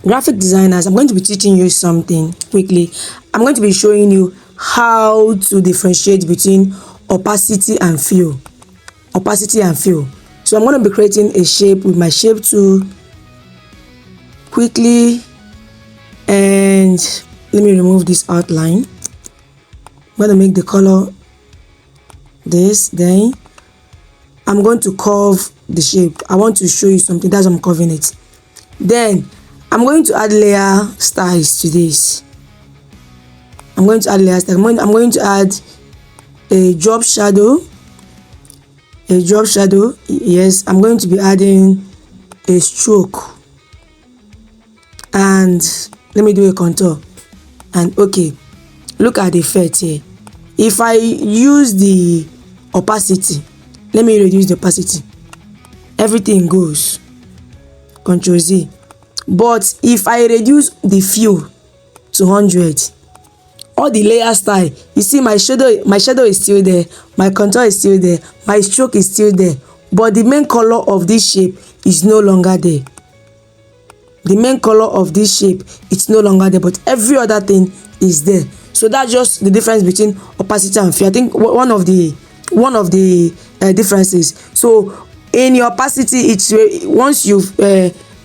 Graphic designers, I'm going to be teaching you something quickly. I'm going to be showing you how to differentiate between opacity and fill. Opacity and fill. So I'm going to be creating a shape with my shape tool quickly, and let me remove this outline. I'm going to make the color this, then I'm going to curve the shape. I want to show you something, that's why I'm curving it. Then I'm going to add layer styles to this. I'm going to add layer styles. I'm going to add a drop shadow. A drop shadow. Yes, I'm going to be adding a stroke. And let me do a contour. And okay, look at the effect here. If I use the opacity, let me reduce the opacity. Everything goes. Ctrl Z. But if I reduce the fill to 100, all the layer style, you see my shadow is still there, my contour is still there, my stroke is still there, but the main color of this shape is no longer there. The main color of this shape, it's no longer there, but every other thing is there. So that's just the difference between opacity and fill. I think one of the differences. So in your opacity, it's once you've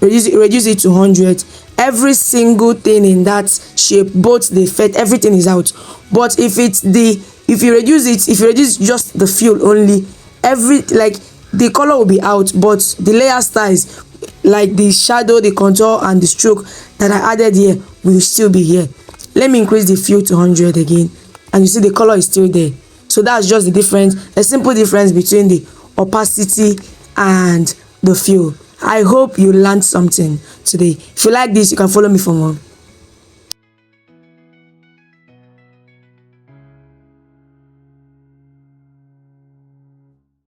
reduce it to 100, every single thing in that shape, both the effect, everything is out. But if you reduce just the fill only, the color will be out, but the layer styles, like the shadow, the contour, and the stroke that I added here, will still be here. Let me increase the fill to 100 again, and you see the color is still there. So that's just the difference, a simple difference between the opacity and the fill. I hope you learned something today. If you like this, you can follow me for more.